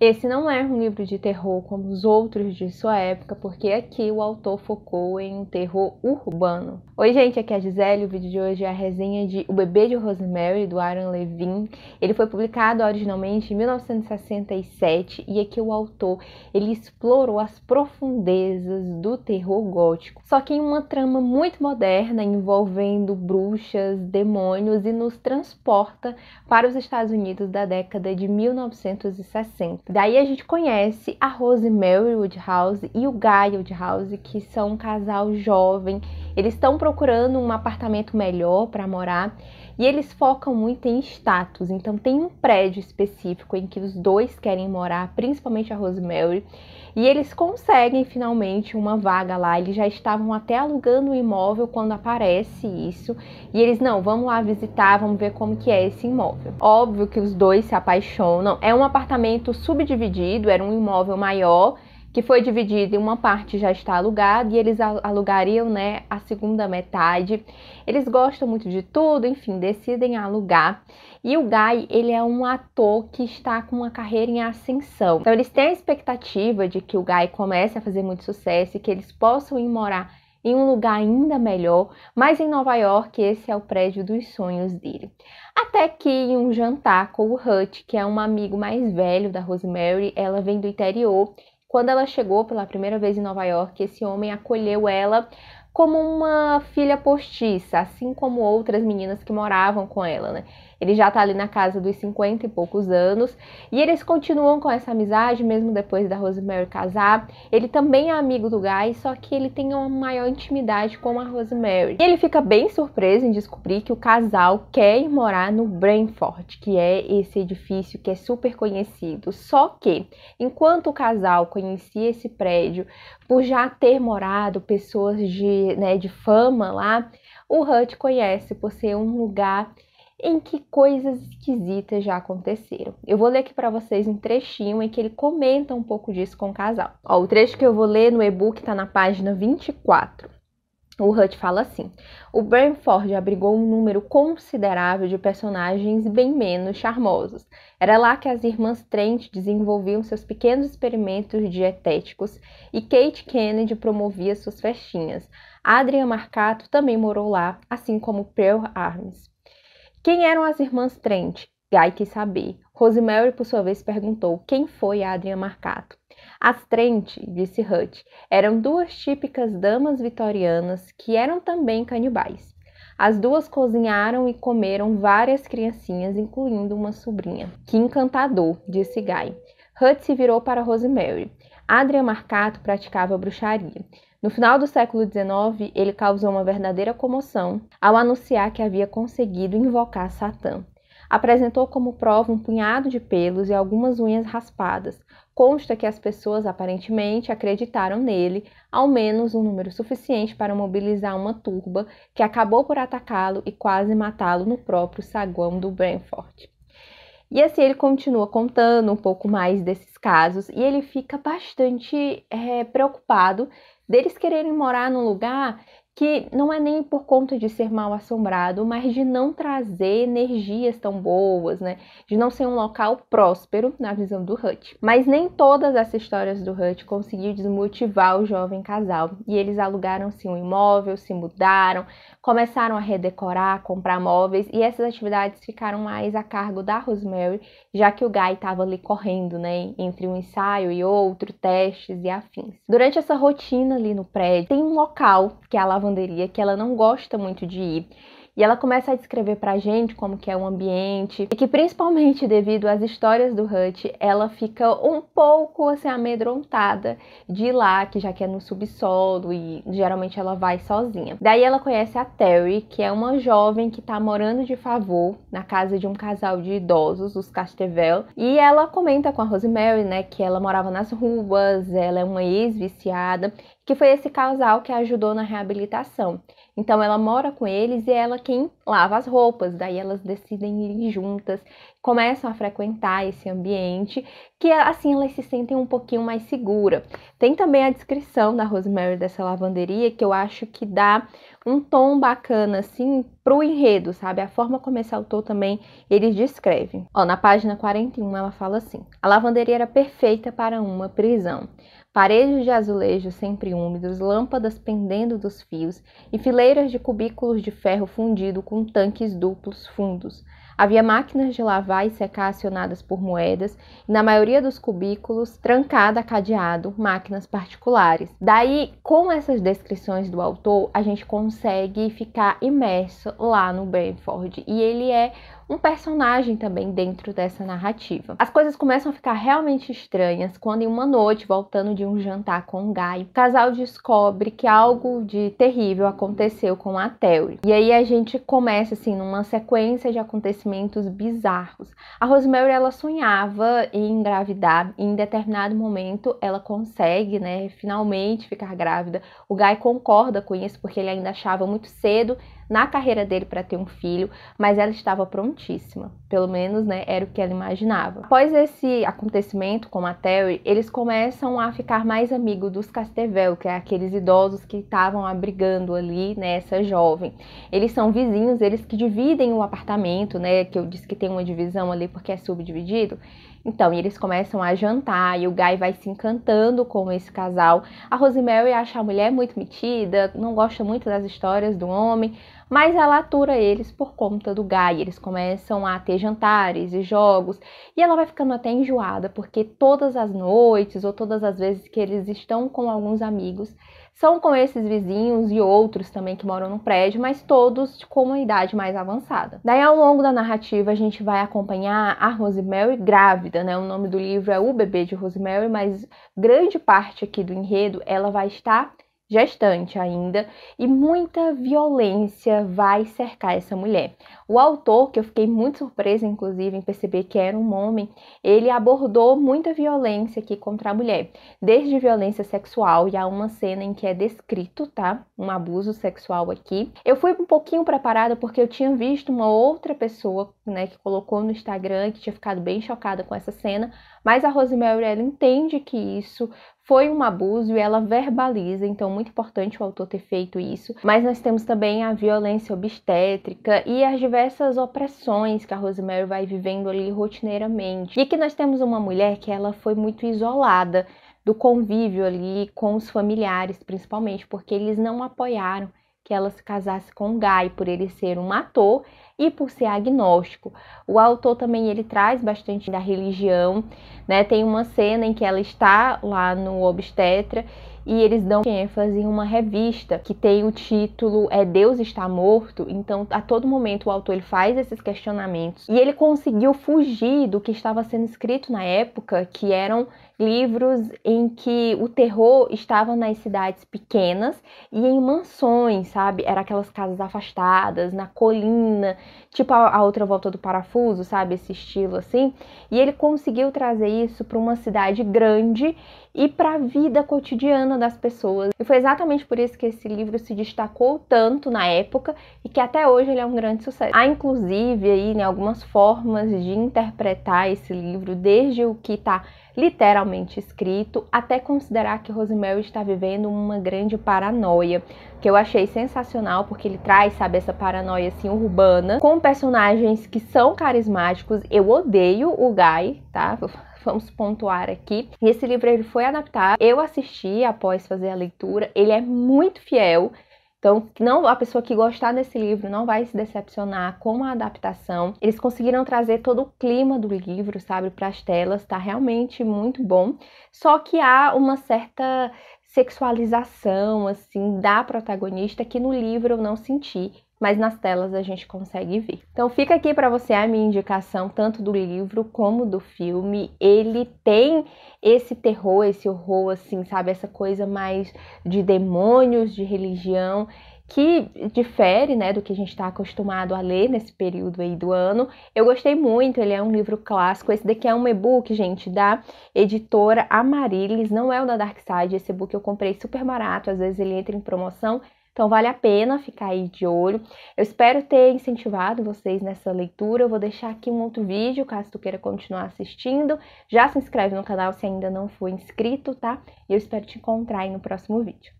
Esse não é um livro de terror como os outros de sua época, porque aqui o autor focou em um terror urbano. Oi gente, aqui é a Gisele, o vídeo de hoje é a resenha de O Bebê de Rosemary, do Aaron Levine. Ele foi publicado originalmente em 1967 e aqui o autor ele explorou as profundezas do terror gótico, só que em uma trama muito moderna, envolvendo bruxas, demônios, e nos transporta para os Estados Unidos da década de 1960. Daí a gente conhece a Rosemary Woodhouse e o Guy Woodhouse, que são um casal jovem. Eles estão procurando um apartamento melhor para morar e eles focam muito em status. Então tem um prédio específico em que os dois querem morar, principalmente a Rosemary, e eles conseguem finalmente uma vaga lá. Eles já estavam até alugando o imóvel quando aparece isso, e eles, não, vamos lá visitar, vamos ver como que é esse imóvel. Óbvio que os dois se apaixonam. É um apartamento subdividido, era um imóvel maior, que foi dividido, em uma parte já está alugada e eles alugariam, né, a segunda metade. Eles gostam muito de tudo, enfim, decidem alugar. E o Guy, ele é um ator que está com uma carreira em ascensão. Então eles têm a expectativa de que o Guy comece a fazer muito sucesso e que eles possam ir morar em um lugar ainda melhor, mas em Nova York esse é o prédio dos sonhos dele. Até que em um jantar com o Hutch, que é um amigo mais velho da Rosemary, ela vem do interior. Quando ela chegou pela primeira vez em Nova York, esse homem acolheu ela como uma filha postiça, assim como outras meninas que moravam com ela, né? Ele já tá ali na casa dos 50 e poucos anos, e eles continuam com essa amizade mesmo depois da Rosemary casar. Ele também é amigo do Guy, só que ele tem uma maior intimidade com a Rosemary. E ele fica bem surpreso em descobrir que o casal quer ir morar no Branford, que é esse edifício que é super conhecido. Só que, enquanto o casal conhecia esse prédio por já ter morado pessoas de fama lá, o Hutch conhece por ser um lugar em que coisas esquisitas já aconteceram. Eu vou ler aqui para vocês um trechinho em que ele comenta um pouco disso com o casal. Ó, o trecho que eu vou ler no e-book está na página 24. O Hutch fala assim: o Branford abrigou um número considerável de personagens bem menos charmosos. Era lá que as irmãs Trent desenvolviam seus pequenos experimentos dietéticos e Kate Kennedy promovia suas festinhas. Adrian Marcato também morou lá, assim como Pearl Arms. Quem eram as irmãs Trent? Guy quis saber. Rosemary, por sua vez, perguntou quem foi Adrian Marcato. As Trent, disse Hutch, eram duas típicas damas vitorianas que eram também canibais. As duas cozinharam e comeram várias criancinhas, incluindo uma sobrinha. Que encantador, disse Guy. Hutch se virou para Rosemary. Adrian Marcato praticava bruxaria. No final do século XIX, ele causou uma verdadeira comoção ao anunciar que havia conseguido invocar Satã. Apresentou como prova um punhado de pelos e algumas unhas raspadas. Consta que as pessoas aparentemente acreditaram nele, ao menos um número suficiente para mobilizar uma turba que acabou por atacá-lo e quase matá-lo no próprio saguão do Branford. E assim ele continua contando um pouco mais desses casos e ele fica bastante preocupado deles quererem morar num lugar que não é nem por conta de ser mal assombrado, mas de não trazer energias tão boas, né? De não ser um local próspero na visão do Hutch. Mas nem todas essas histórias do Hutch conseguiu desmotivar o jovem casal. E eles alugaram-se um imóvel, se mudaram, começaram a redecorar, comprar móveis, e essas atividades ficaram mais a cargo da Rosemary, já que o Guy estava ali correndo, né? Entre um ensaio e outro, testes e afins. Durante essa rotina ali no prédio, tem um local que é a lavanderia que ela não gosta muito de ir. E ela começa a descrever pra gente como que é o ambiente, e que principalmente devido às histórias do Hutch, ela fica um pouco assim amedrontada de ir lá, que já que é no subsolo e geralmente ela vai sozinha. Daí ela conhece a Terry, que é uma jovem que tá morando de favor na casa de um casal de idosos, os Castevel, e ela comenta com a Rosemary, né, que ela morava nas ruas, ela é uma ex-viciada, que foi esse casal que a ajudou na reabilitação. Então ela mora com eles e ela quem lava as roupas, daí elas decidem ir juntas, começam a frequentar esse ambiente, que assim elas se sentem um pouquinho mais seguras. Tem também a descrição da Rosemary dessa lavanderia, que eu acho que dá um tom bacana assim pro enredo, sabe? A forma como esse autor também eles descrevem. Ó, na página 41 ela fala assim: a lavanderia era perfeita para uma prisão. Paredes de azulejo sempre úmidos, lâmpadas pendendo dos fios e fileiras de cubículos de ferro fundido com tanques duplos fundos. Havia máquinas de lavar e secar acionadas por moedas e, na maioria dos cubículos, trancada a cadeado, máquinas particulares. Daí, com essas descrições do autor, a gente consegue ficar imerso lá no Branford. E ele é um personagem também dentro dessa narrativa. As coisas começam a ficar realmente estranhas quando, em uma noite, voltando de um jantar com o Guy, o casal descobre que algo de terrível aconteceu com a Terry. E aí a gente começa, assim, numa sequência de acontecimentos bizarros. A Rosemary, ela sonhava em engravidar e, em determinado momento, ela consegue, né, finalmente ficar grávida. O Guy concorda com isso porque ele ainda achava muito cedo na carreira dele para ter um filho, mas ela estava prontíssima, pelo menos, né, era o que ela imaginava. Após esse acontecimento com a Terry, eles começam a ficar mais amigos dos Castelvel, que é aqueles idosos que estavam abrigando ali, né, essa jovem. Eles são vizinhos, eles que dividem o apartamento, né, que eu disse que tem uma divisão ali porque é subdividido. Então, e eles começam a jantar e o Guy vai se encantando com esse casal. A Rosemary acha a mulher muito metida, não gosta muito das histórias do homem, mas ela atura eles por conta do Guy. Eles começam a ter jantares e jogos e ela vai ficando até enjoada, porque todas as noites ou todas as vezes que eles estão com alguns amigos, são com esses vizinhos e outros também que moram no prédio, mas todos com uma idade mais avançada. Daí, ao longo da narrativa, a gente vai acompanhar a Rosemary grávida, né? O nome do livro é O Bebê de Rosemary, mas grande parte aqui do enredo, ela vai estar gestante ainda, e muita violência vai cercar essa mulher. O autor, que eu fiquei muito surpresa, inclusive, em perceber que era um homem, ele abordou muita violência aqui contra a mulher, desde violência sexual, e há uma cena em que é descrito, tá? Um abuso sexual aqui. Eu fui um pouquinho preparada porque eu tinha visto uma outra pessoa, né, que colocou no Instagram, que tinha ficado bem chocada com essa cena, mas a Rosemary, ela entende que isso foi um abuso e ela verbaliza, então muito importante o autor ter feito isso. Mas nós temos também a violência obstétrica e as diversas opressões que a Rosemary vai vivendo ali rotineiramente. E aqui nós temos uma mulher que ela foi muito isolada do convívio ali com os familiares, principalmente, porque eles não apoiaram que ela se casasse com o Guy, por ele ser um ator e por ser agnóstico. O autor também, ele traz bastante da religião, né? Tem uma cena em que ela está lá no obstetra e eles dão ênfase em uma revista que tem o título Deus está morto. Então, a todo momento o autor ele faz esses questionamentos e ele conseguiu fugir do que estava sendo escrito na época, que eram livros em que o terror estava nas cidades pequenas e em mansões, sabe? Era aquelas casas afastadas, na colina, tipo a Outra Volta do Parafuso, sabe? Esse estilo assim. E ele conseguiu trazer isso para uma cidade grande e para a vida cotidiana das pessoas. E foi exatamente por isso que esse livro se destacou tanto na época e que até hoje ele é um grande sucesso. Há inclusive aí, né, algumas formas de interpretar esse livro, desde o que está literalmente escrito, até considerar que Rosemary está vivendo uma grande paranoia, que eu achei sensacional, porque ele traz, sabe, essa paranoia assim urbana, com personagens que são carismáticos. Eu odeio o Guy, tá? Vamos pontuar aqui. E esse livro ele foi adaptado, eu assisti após fazer a leitura, ele é muito fiel. Então, não, a pessoa que gostar desse livro não vai se decepcionar com a adaptação. Eles conseguiram trazer todo o clima do livro, sabe, para as telas, tá realmente muito bom. Só que há uma certa sexualização, assim, da protagonista que no livro eu não senti, mas nas telas a gente consegue ver. Então fica aqui para você a minha indicação, tanto do livro como do filme. Ele tem esse terror, esse horror, assim, sabe? Essa coisa mais de demônios, de religião. que difere, né, do que a gente está acostumado a ler nesse período aí do ano. Eu gostei muito, ele é um livro clássico. Esse daqui é um e-book, gente, da editora Amaryllis, não é o da Dark Side. Esse e-book eu comprei super barato, às vezes ele entra em promoção, então vale a pena ficar aí de olho. Eu espero ter incentivado vocês nessa leitura. Eu vou deixar aqui um outro vídeo, caso tu queira continuar assistindo. Já se inscreve no canal se ainda não for inscrito, tá? E eu espero te encontrar aí no próximo vídeo.